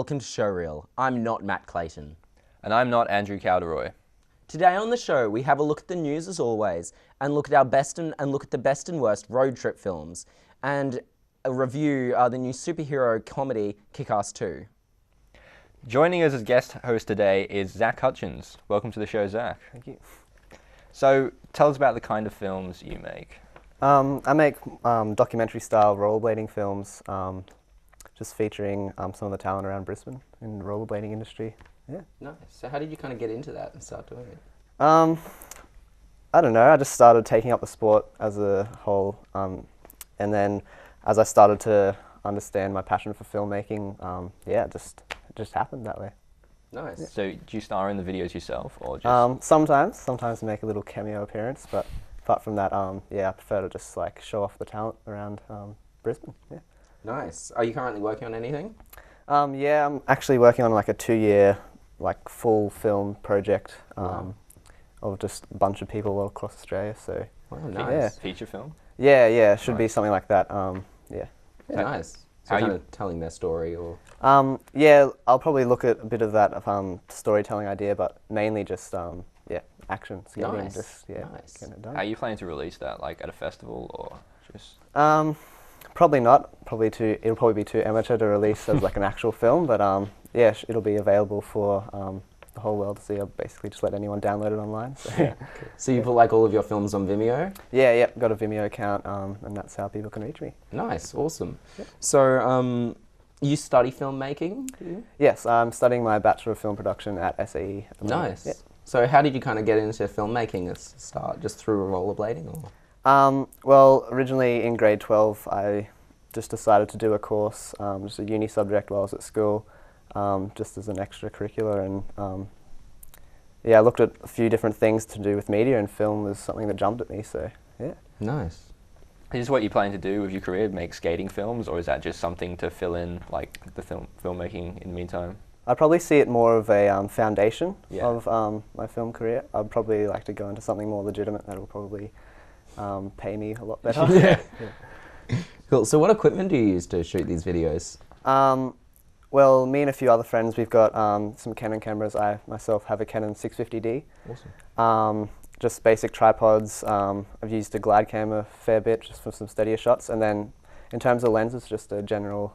welcome to Showreel. I'm not Matt Clayton. And I'm not Andrew Calderoy. Today on the show, we have a look at the news as always, and look at our best and look at the best and worst road trip films, and a review the new superhero comedy Kick-Ass 2. Joining us as guest host today is Zach Hutchins. Welcome to the show, Zach. Thank you. So, tell us about the kind of films you make. I make documentary-style rollerblading films, just featuring some of the talent around Brisbane in the rollerblading industry. Yeah. Nice. So how did you kind of get into that and start doing it? I don't know. I just started taking up the sport as a whole, and then as I started to understand my passion for filmmaking, it just happened that way. Nice. Yeah. So, do you star in the videos yourself, or just? Sometimes make a little cameo appearance, but apart from that, I prefer to just like show off the talent around Brisbane. Yeah. Nice. Are you currently working on anything? Yeah, I'm actually working on like a 2-year full film project of just a bunch of people all across Australia. So Wow, nice. Yeah. Feature film? Yeah, should be something like that. Yeah. Nice. So How kind you- of telling their story or... Yeah, I'll probably look at a bit of that storytelling idea, but mainly just action, skating, Nice. just Nice. getting it How done. are you planning to release that, like at a festival, or just? Probably not. It'll probably be too amateur to release as like an actual film, but it'll be available for the whole world to see. I'll basically just let anyone download it online. So. Yeah. So you put like all of your films on Vimeo? Yeah, got a Vimeo account, and that's how people can reach me. Nice. Awesome. Yep. So you study filmmaking? Do you? Yes, I'm studying my Bachelor of Film Production at SAE. at the moment. Nice. Yeah. So how did you kind of get into filmmaking at the start? Just through rollerblading or? Well, originally in grade 12, I just decided to do a course, just a uni subject while I was at school, just as an extracurricular, and I looked at a few different things to do with media, and film was something that jumped at me, so yeah. Is Nice. this what you plan to do with your career, make skating films, or is that just something to fill in, like the filmmaking in the meantime? I probably see it more of a foundation Yeah. of my film career. I'd probably like to go into something more legitimate that will probably pay me a lot better. Yeah. Cool. So what equipment do you use to shoot these videos? Well, me and a few other friends, we've got some Canon cameras. I myself have a Canon 650D. Awesome. Just basic tripods. I've used a glide cam a fair bit just for some steadier shots. And then in terms of lenses, just a general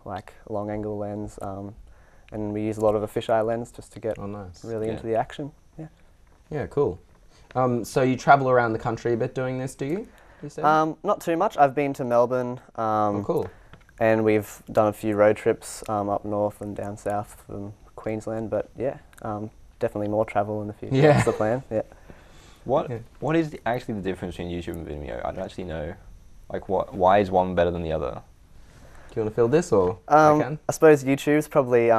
long angle lens. And we use a lot of a fisheye lens just to get Oh, nice. really Yeah. into the action. Yeah. Yeah, cool. So you travel around the country a bit doing this, do you? You said? Not too much. I've been to Melbourne. Oh, cool. And we've done a few road trips up north and down south from Queensland. But yeah, definitely more travel in the future. Yeah. That's the plan. Yeah. What is actually the difference between YouTube and Vimeo? I don't actually know. Why is one better than the other? Do you want to fill this or I can? I suppose YouTube's probably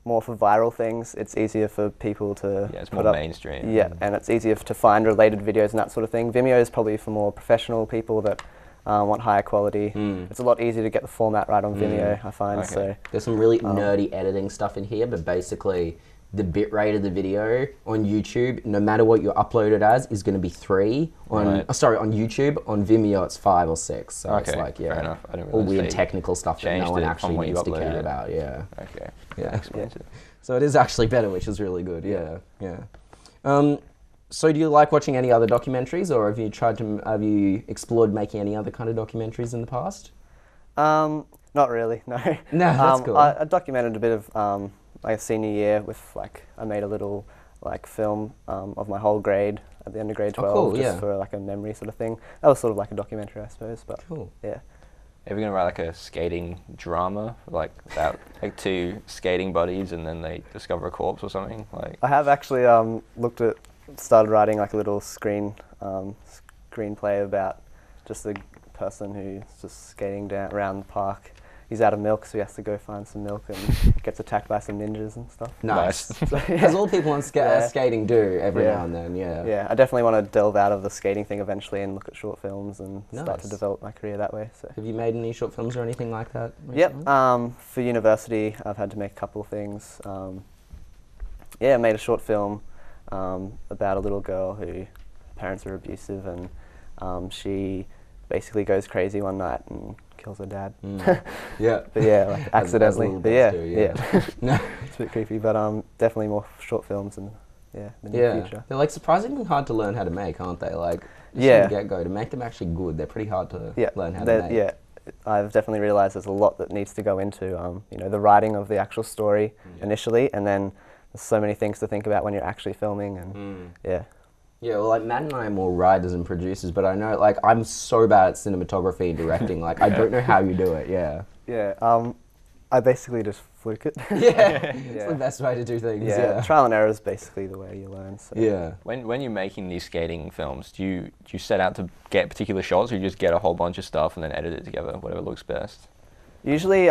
more for viral things. It's easier for people to Yeah, it's put more up. mainstream. Yeah, and it's easier to find related videos and that sort of thing. Vimeo is probably for more professional people that want higher quality. Mm. It's a lot easier to get the format right on Vimeo, I find. Okay. So There's some really nerdy editing stuff in here, but basically the bit rate of the video on YouTube, no matter what you upload it as, is going to be 3. On Right. on YouTube. On Vimeo, it's 5 or 6. So it's Okay, like, fair enough. I didn't all realize weird they technical stuff that no changed one it actually from what you needs to uploaded care it. about. Yeah. Okay. Yeah. That explains it. So it is actually better, which is really good. Yeah. So do you like watching any other documentaries, or have you explored making any other kind of documentaries in the past? not really, no. No, that's cool. I documented a bit of my senior year with I made a little film of my whole grade at the end of grade 12, cool, just yeah. for a memory sort of thing. That was sort of like a documentary, I suppose. But Cool. yeah. Ever gonna write a skating drama, about two skating buddies and then they discover a corpse or something? I have actually started writing a little screenplay about just a person who's just skating around the park. He's out of milk, so he has to go find some milk and gets attacked by some ninjas and stuff. Nice. So, yeah. As all people on Yeah. skating do every Yeah. now and then, yeah. Yeah, I definitely want to delve out of the skating thing eventually and look at short films and start to Nice. develop my career that way. So. Have you made any short films or anything like that Yep. recently? For university, I've had to make a couple of things. I made a short film about a little girl who parents are abusive, and she basically goes crazy one night and kills her dad. Yeah. But yeah, like accidentally. little But bits yeah, too, yeah. No. It's a bit creepy, but definitely more short films in the near Yeah. future. They're like surprisingly hard to learn how to make, aren't they? Like, just Yeah. from the get-go, to make them actually good, they're pretty hard to Yeah, learn how to make. yeah. I've definitely realised there's a lot that needs to go into, you know, the writing of the actual story initially, and then there's so many things to think about when you're actually filming, and yeah. Yeah, well, like, Matt and I are more writers and producers, but I know, like, I'm so bad at cinematography and directing, like, I don't know how you do it, yeah. Yeah, I basically just fluke it. Yeah, it's the best way to do things, yeah. Trial and error is basically the way you learn. So. Yeah. When you're making these skating films, do you set out to get particular shots, or you just get a whole bunch of stuff and then edit it together, whatever looks best? Usually,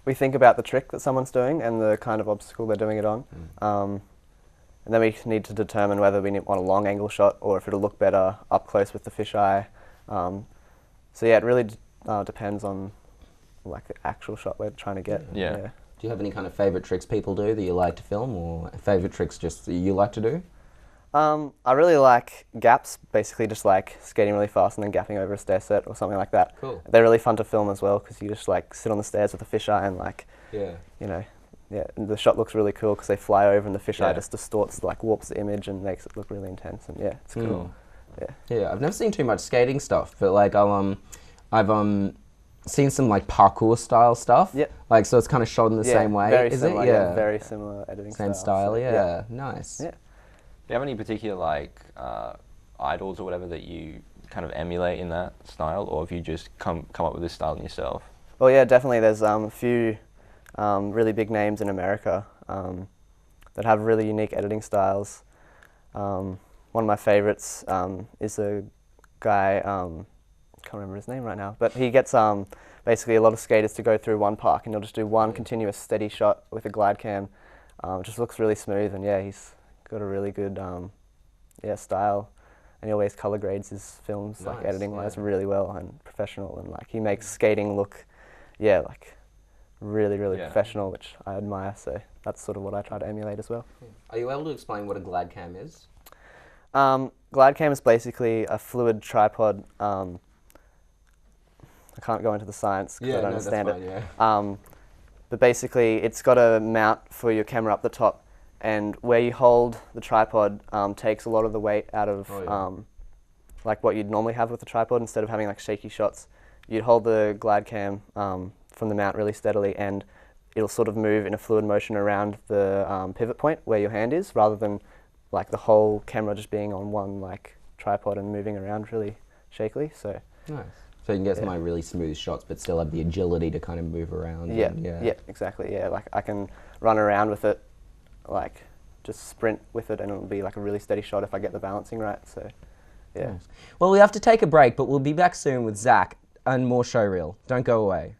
we think about the trick that someone's doing and the kind of obstacle they're doing it on. And then we need to determine whether we want a long angle shot or if it'll look better up close with the fisheye. So yeah, it really depends on like the actual shot we're trying to get. Yeah. Do you have any kind of favourite tricks people do that you like to film, or favourite tricks just that you like to do? I really like gaps, basically just like skating really fast and then gapping over a stair set or something like that. Cool. They're really fun to film as well because you just like sit on the stairs with a fisheye and like, Yeah. you know, yeah, and the shot looks really cool because they fly over and the fisheye Yeah. just distorts, like warps the image and makes it look really intense, and yeah, it's cool. Yeah. Yeah, I've never seen too much skating stuff, but like I've seen some like parkour style stuff. Yep. Like, so it's kind of shot in the same way, very is similar, it? Yeah. very similar editing Same style, so, yeah. Nice. Yeah. Do you have any particular like idols or whatever that you kind of emulate in that style, or have you just come up with this style in yourself? Well, yeah, definitely. There's a few really big names in America that have really unique editing styles. One of my favorites is a guy, can't remember his name right now, but he gets basically a lot of skaters to go through one park and he'll just do one continuous steady shot with a glide cam. It just looks really smooth, and yeah, he's got a really good style, and he always color grades his films, like Nice, editing wise, yeah. really well and professional, and like he makes skating look like really Yeah. professional, which I admire, so that's sort of what I try to emulate as well. Are you able to explain what a glide cam is? Glide cam is basically a fluid tripod. I can't go into the science because I don't understand that's it. fine, yeah. But basically, it's got a mount for your camera up the top, and where you hold the tripod takes a lot of the weight out of like what you'd normally have with the tripod. Instead of having like shaky shots, you'd hold the glide cam from the mount really steadily, and it'll sort of move in a fluid motion around the pivot point where your hand is, rather than like the whole camera just being on one like tripod and moving around really shakily. So Nice. So you can get some like really smooth shots, but still have the agility to kind of move around. yeah, and, yeah, exactly. Yeah, like I can run around with it, like just sprint with it, and it'll be like a really steady shot if I get the balancing right. So, yeah. Nice. Well, we have to take a break, but we'll be back soon with Zach and more Showreel. Don't go away.